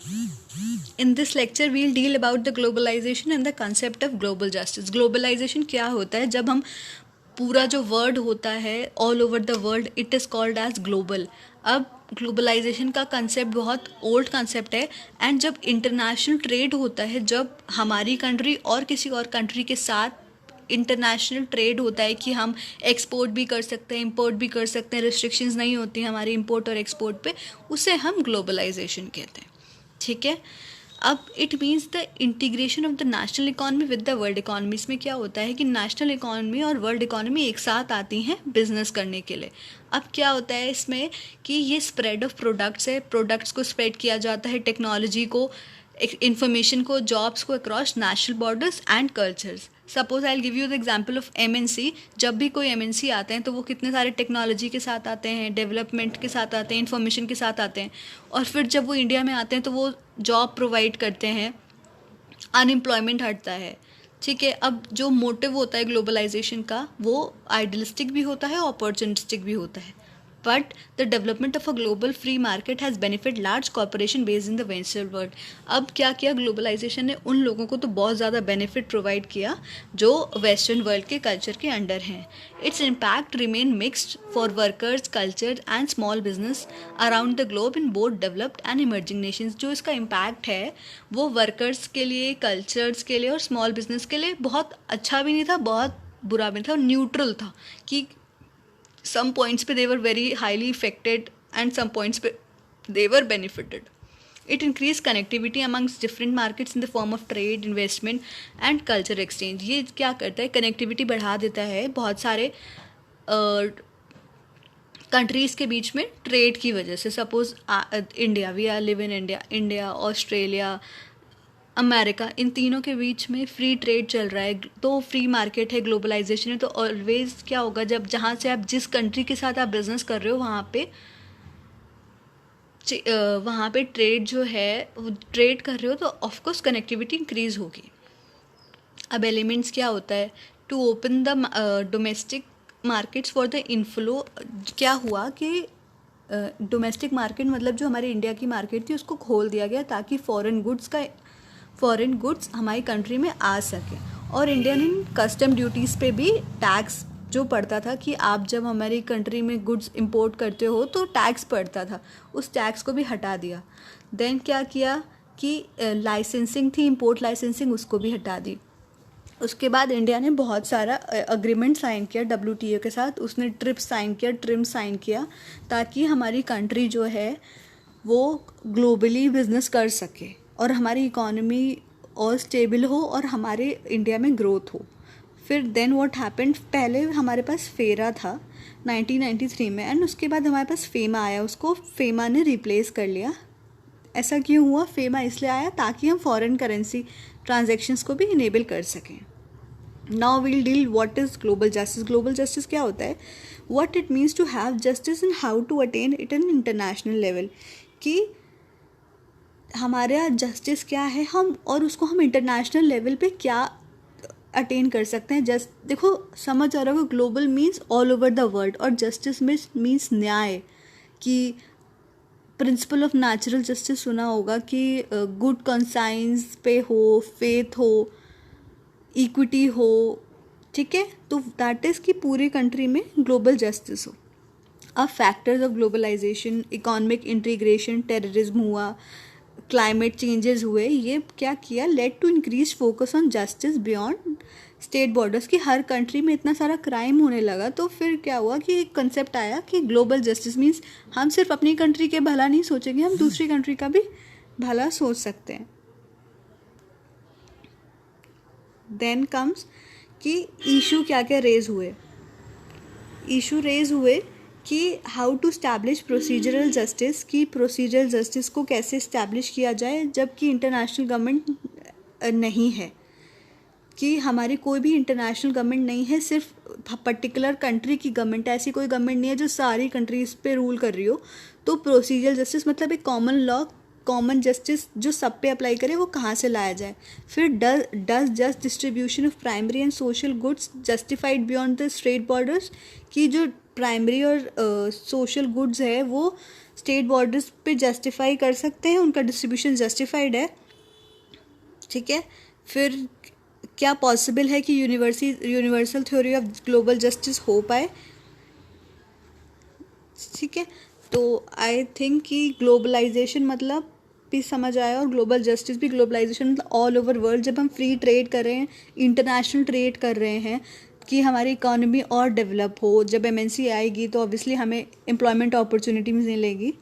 In this lecture we'll deal about the globalization and the concept of global justice. Globalization क्या होता है? जब हम पूरा जो वर्ड होता है all over the world it is called as global. अब ग्लोबलाइजेशन का कंसेप्ट बहुत ओल्ड कंसेप्ट है. एंड जब इंटरनेशनल ट्रेड होता है, जब हमारी कंट्री और किसी और कंट्री के साथ इंटरनेशनल ट्रेड होता है कि हम एक्सपोर्ट भी कर सकते हैं, इंपोर्ट भी कर सकते हैं, रिस्ट्रिक्शंस नहीं होती हमारी इंपोर्ट और एक्सपोर्ट पे, उसे हम ग्लोबलाइजेशन कहते हैं. ठीक है. अब it means the integration of the national economy with the world economy. इसमें क्या होता है कि नेशनल इकॉनमी और वर्ल्ड इकॉनमी एक साथ आती हैं बिजनेस करने के लिए. अब क्या होता है इसमें कि ये स्प्रेड ऑफ प्रोडक्ट्स है, प्रोडक्ट्स को स्प्रेड किया जाता है, टेक्नोलॉजी को, इंफॉर्मेशन को, जॉब्स को across national borders and cultures. Suppose I give you the example of MNC. जब भी कोई MNC आते हैं तो वो कितने सारे टेक्नोलॉजी के साथ आते हैं, डेवलपमेंट के साथ आते हैं, इन्फॉर्मेशन के साथ आते हैं, और फिर जब वो इंडिया में आते हैं तो वो जॉब प्रोवाइड करते हैं, अनएम्प्लॉयमेंट हटता है. ठीक है. अब जो मोटिव होता है ग्लोबलाइजेशन का वो आइडियलिस्टिक भी होता है, अपॉर्चुनिस्टिक भी होता है. But the development of a global free market has benefit large corporation based in the western world. अब क्या किया ग्लोबलाइजेशन ने? उन लोगों को तो बहुत ज़्यादा बेनिफिट प्रोवाइड किया जो वेस्टर्न वर्ल्ड के कल्चर के अंडर हैं. Its impact remain mixed for workers, culture and small business around the globe in both developed and emerging Nations. जो इसका इम्पैक्ट है वो वर्कर्स के लिए, कल्चर्स के लिए और स्मॉल बिजनेस के लिए बहुत अच्छा भी नहीं था, बहुत बुरा भी नहीं था, न्यूट्रल था. कि some points पे they were very highly affected and some points पे they were benefited. It increased connectivity amongst different markets in the form of trade, investment and culture exchange. ये क्या करता है? कनेक्टिविटी बढ़ा देता है बहुत सारे कंट्रीज़ के बीच में ट्रेड की वजह से. Suppose India, we are live in India, India, Australia, America, इन तीनों के बीच में फ्री ट्रेड चल रहा है, तो फ्री मार्केट है, ग्लोबलाइजेशन है. तो ऑलवेज क्या होगा, जब जहाँ से आप जिस कंट्री के साथ आप बिजनेस कर रहे हो वहाँ पे ट्रेड जो है ट्रेड कर रहे हो तो ऑफकोर्स कनेक्टिविटी इंक्रीज होगी. अब एलिमेंट्स क्या होता है? To open the domestic markets for the inflow. क्या हुआ कि डोमेस्टिक मार्केट मतलब जो हमारे इंडिया की मार्केट थी उसको खोल दिया गया ताकि फॉरेन गुड्स हमारी कंट्री में आ सके. और इंडियन कस्टम ड्यूटीज़ पे भी टैक्स जो पड़ता था कि आप जब हमारी कंट्री में गुड्स इंपोर्ट करते हो तो टैक्स पड़ता था, उस टैक्स को भी हटा दिया. देन क्या किया कि लाइसेंसिंग थी, इंपोर्ट लाइसेंसिंग, उसको भी हटा दी. उसके बाद इंडिया ने बहुत सारा अग्रीमेंट साइन किया WTO के साथ. उसने ट्रिम साइन किया ताकि हमारी कंट्री जो है वो ग्लोबली बिजनेस कर सके और हमारी इकोनॉमी और स्टेबल हो और हमारे इंडिया में ग्रोथ हो. फिर देन व्हाट हैपेंड, पहले हमारे पास फेरा था 1993 में एंड उसके बाद हमारे पास फेमा आया, उसको फेमा ने रिप्लेस कर लिया. ऐसा क्यों हुआ? फेमा इसलिए आया ताकि हम फॉरेन करेंसी ट्रांजैक्शंस को भी इनेबल कर सकें. Now we'll deal what is global justice. Global justice क्या होता है? What it means to have justice and how to attain it an international level. कि हमारे यहाँ जस्टिस क्या है, हम और उसको हम इंटरनेशनल लेवल पे क्या अटेन कर सकते हैं. जस्ट देखो, समझ आ रहा होगा, global means all over the world और जस्टिस मीन्स न्याय. कि प्रिंसिपल ऑफ नेचुरल जस्टिस सुना होगा कि गुड कॉन्साइंस पे हो, फेथ हो, इक्विटी हो. ठीक है. तो दैट इज़ कि पूरी कंट्री में ग्लोबल जस्टिस हो. अब factors of globalization, economic integration, terrorism हुआ, क्लाइमेट चेंजेस हुए, ये क्या किया? Led to increase focus on justice beyond state borders. कि हर कंट्री में इतना सारा क्राइम होने लगा तो फिर क्या हुआ कि एक कंसेप्ट आया कि ग्लोबल जस्टिस मीन्स हम सिर्फ अपनी कंट्री के भला नहीं सोचेंगे, हम दूसरी कंट्री का भी भला सोच सकते हैं. देन कम्स कि इशू क्या क्या रेज हुए कि how to establish procedural justice. कि प्रोसीजरल जस्टिस को कैसे इस्टेब्लिश किया जाए जबकि इंटरनेशनल गवर्नमेंट नहीं है. कि हमारी कोई भी इंटरनेशनल गवर्नमेंट नहीं है, सिर्फ पर्टिकुलर कंट्री की गवर्नमेंट. ऐसी कोई गवर्नमेंट नहीं है जो सारी कंट्रीज़ पे रूल कर रही हो. तो प्रोसीजरल जस्टिस मतलब एक कॉमन लॉ, कॉमन जस्टिस जो सब पे अप्लाई करे, वो कहाँ से लाया जाए. फिर does just distribution of primary and social goods justified beyond the state borders. कि जो प्राइमरी और सोशल गुड्स है वो स्टेट बॉर्डर्स पे जस्टिफाई कर सकते हैं, उनका डिस्ट्रीब्यूशन जस्टिफाइड है, ठीक है। फिर क्या पॉसिबल है कि universal theory of global justice हो पाए, ठीक है। तो आई थिंक कि ग्लोबलाइजेशन मतलब भी समझ आया, और ग्लोबल जस्टिस भी, ग्लोबलाइजेशन मतलब ऑल ओवर वर्ल्ड, जब हम फ्री ट्रेड कर रहे हैं, इंटरनेशनल ट्रेड कर रहे हैं, कि हमारी इकोनॉमी और डेवलप हो, जब एमएनसी आएगी तो ऑब्वियसली हमें एम्प्लॉयमेंट अपॉर्चुनिटीज मिलेगी,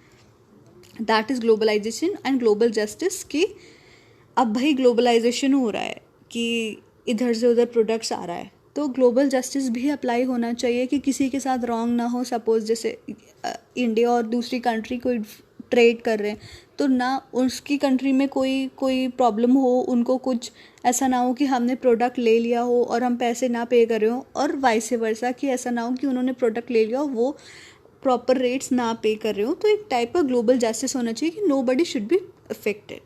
that is globalization and global justice. कि अब भाई ग्लोबलाइजेशन हो रहा है कि इधर से उधर प्रोडक्ट्स आ रहा है, तो ग्लोबल जस्टिस भी अप्लाई होना चाहिए कि किसी के साथ रॉन्ग ना हो। सपोज जैसे इंडिया और दूसरी कंट्री कोई ट्रेड कर रहे हैं, तो ना उसकी कंट्री में कोई प्रॉब्लम हो, उनको कुछ ऐसा ना हो कि हमने प्रोडक्ट ले लिया हो और हम पैसे ना पे कर रहे हो, और वाइस वर्सा कि ऐसा ना हो कि उन्होंने प्रोडक्ट ले लिया हो, वो प्रॉपर रेट्स ना पे कर रहे हो। तो एक टाइप का ग्लोबल जस्टिस होना चाहिए कि nobody should be affected.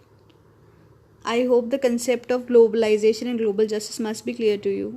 I hope the concept of globalization and global justice must be clear to you.